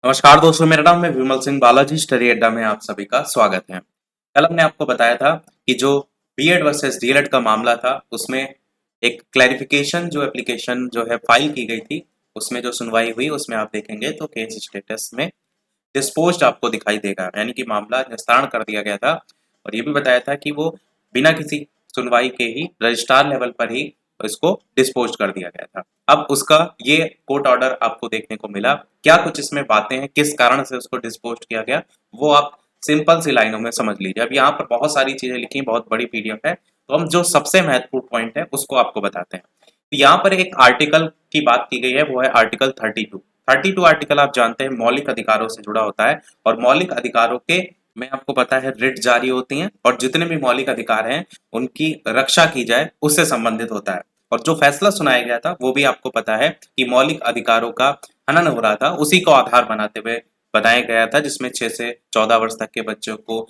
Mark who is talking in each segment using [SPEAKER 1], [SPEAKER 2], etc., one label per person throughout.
[SPEAKER 1] नमस्कार दोस्तों, मेरा नाम है विमल सिंह बालाजी। स्टडी अड्डा में आप सभी का स्वागत है। कल हमने आपको बताया था कि जो बीएड वर्सेस डीएलएड का मामला था, उसमें एक क्लैरिफिकेशन जो एप्लीकेशन जो है फाइल की गई थी, उसमें जो सुनवाई हुई उसमें आप देखेंगे तो केस स्टेटस में डिस्पोज्ड आपको दिखाई देगा, यानी कि मामला निस्तारण कर दिया गया था। और ये भी बताया था कि वो बिना किसी सुनवाई के ही रजिस्ट्रार लेवल पर ही इसको डिस्पोज कर दिया गया था। अब उसका ये कोर्ट ऑर्डर आपको देखने को मिला। क्या कुछ इसमें बातें हैं, किस कारण से उसको डिस्पोज किया गया, वो आप सिंपल सी लाइनों में समझ लीजिए। अब यहाँ पर बहुत सारी चीजें लिखी हैं, बहुत बड़ी पीडीएफ है, तो हम जो सबसे महत्वपूर्ण पॉइंट है उसको आपको बताते हैं। तो यहाँ पर एक आर्टिकल की बात की गई है, वो है आर्टिकल 32। 32 आर्टिकल आप जानते हैं मौलिक अधिकारों से जुड़ा होता है, और मौलिक अधिकारों के में आपको पता है रिट जारी होती हैं, और जितने भी मौलिक अधिकार हैं उनकी रक्षा की जाए उससे संबंधित होता है। और जो फैसला सुनाया गया था वो भी आपको पता है कि मौलिक अधिकारों का हनन हो रहा था, उसी को आधार बनाते हुए बनाया गया था, जिसमें 6 से 14 वर्ष तक के बच्चों को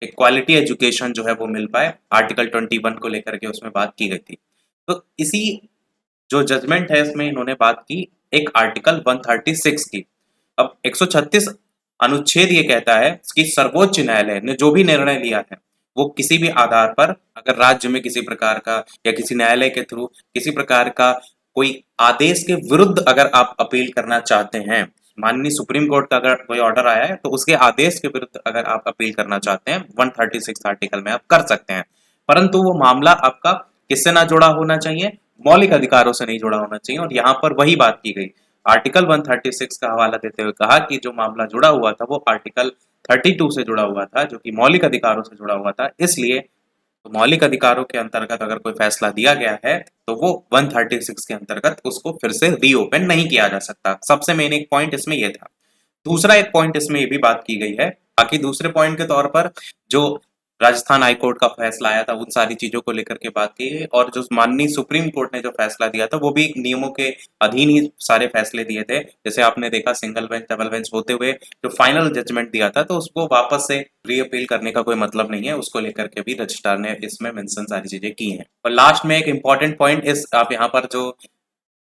[SPEAKER 1] एक क्वालिटी एजुकेशन जो है वो मिल पाए। आर्टिकल 21 को लेकर के उसमें बात की गई थी। तो इसी जो जजमेंट है इसमें इन्होंने बात की एक आर्टिकल 136 की। अब 136 अनुच्छेद ये कहता है कि सर्वोच्च न्यायालय ने जो भी निर्णय लिया है वो किसी भी आधार पर, अगर राज्य में किसी प्रकार का या किसी न्यायालय के थ्रू किसी प्रकार का कोई आदेश के विरुद्ध अगर आप अपील करना चाहते हैं, माननीय सुप्रीम कोर्ट का अगर कोई ऑर्डर आया है तो उसके आदेश के विरुद्ध अगर आप अपील करना चाहते हैं 136 आर्टिकल में आप कर सकते हैं। परंतु वो मामला आपका किससे ना जुड़ा होना चाहिए, मौलिक अधिकारों से नहीं जुड़ा होना चाहिए। और यहाँ पर वही बात की गई। आर्टिकल 136 का हवाला देते हुए कहा कि जो मामला जुड़ा हुआ था वो आर्टिकल 32 से जुड़ा हुआ था, जो कि मौलिक अधिकारों से जुड़ा हुआ था। इसलिए तो मौलिक अधिकारों के अंतर्गत अगर कोई फैसला दिया गया है तो वो 136 के अंतर्गत उसको फिर से रीओपन नहीं किया जा सकता। सबसे मेन एक पॉइंट इसमें यह था। दूसरा एक पॉइंट इसमें ये भी बात की गई है, बाकी दूसरे पॉइंट के तौर पर जो राजस्थान हाई कोर्ट का फैसला आया था उन सारी चीजों को लेकर के बात की है, और जो माननीय सुप्रीम कोर्ट ने जो फैसला दिया था वो भी नियमों के अधीन ही सारे फैसले दिए थे। जैसे आपने देखा सिंगल बेंच डबल बेंच होते हुए जो फाइनल जजमेंट दिया था, तो उसको वापस से रीअपील करने का कोई मतलब नहीं है। उसको लेकर के भी रजिस्ट्रार ने इसमें मेंशन सारी चीजें की हैं। और लास्ट में एक इंपॉर्टेंट पॉइंट इस आप यहाँ पर जो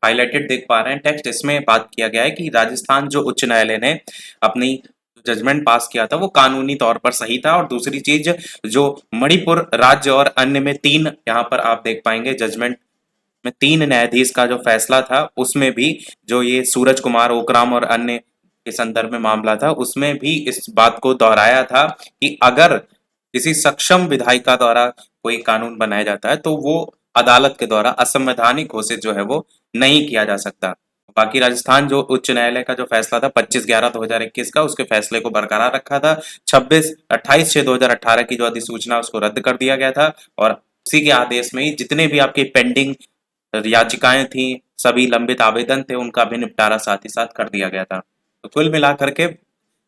[SPEAKER 1] हाइलाइटेड देख पा रहे हैं टेक्स्ट, इसमें बात किया गया है कि राजस्थान जो उच्च न्यायालय ने अपनी जजमेंट पास किया था वो कानूनी तौर पर सही था। और दूसरी चीज, जो मणिपुर राज्य और अन्य में तीन, यहाँ पर आप देख पाएंगे जजमेंट में तीन न्यायाधीश का जो फैसला था उसमें भी जो ये सूरज कुमार ओकराम और अन्य के संदर्भ में मामला था उसमें भी इस बात को दोहराया था कि अगर किसी सक्षम विधायिका द्वारा कोई कानून बनाया जाता है तो वो अदालत के द्वारा असंवैधानिक घोषित जो है वो नहीं किया जा सकता। बाकी राजस्थान जो उच्च न्यायालय का जो फैसला था 25/11/2021 का, उसके फैसले को बरकरार रखा था। 28/6/2018 की जो अधिसूचना उसको रद्द कर दिया गया था, और उसी के आदेश में ही जितने भी आपके पेंडिंग याचिकाएं थी, सभी लंबित आवेदन थे, उनका भी निपटारा साथ ही साथ कर दिया गया था। तो कुल मिलाकर के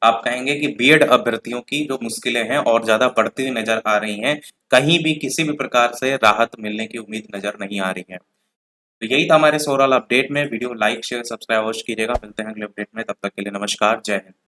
[SPEAKER 1] आप कहेंगे कि बीएड अभ्यर्थियों की जो मुश्किलें हैं और ज्यादा बढ़ती हुई नजर आ रही हैं, कहीं भी किसी भी प्रकार से राहत मिलने की उम्मीद नजर नहीं आ रही है। तो यही था हमारे ओवरऑल अपडेट में। वीडियो लाइक शेयर सब्सक्राइब अवश्य कीजिएगा। मिलते हैं अगले अपडेट में, तब तक के लिए नमस्कार, जय हिंद।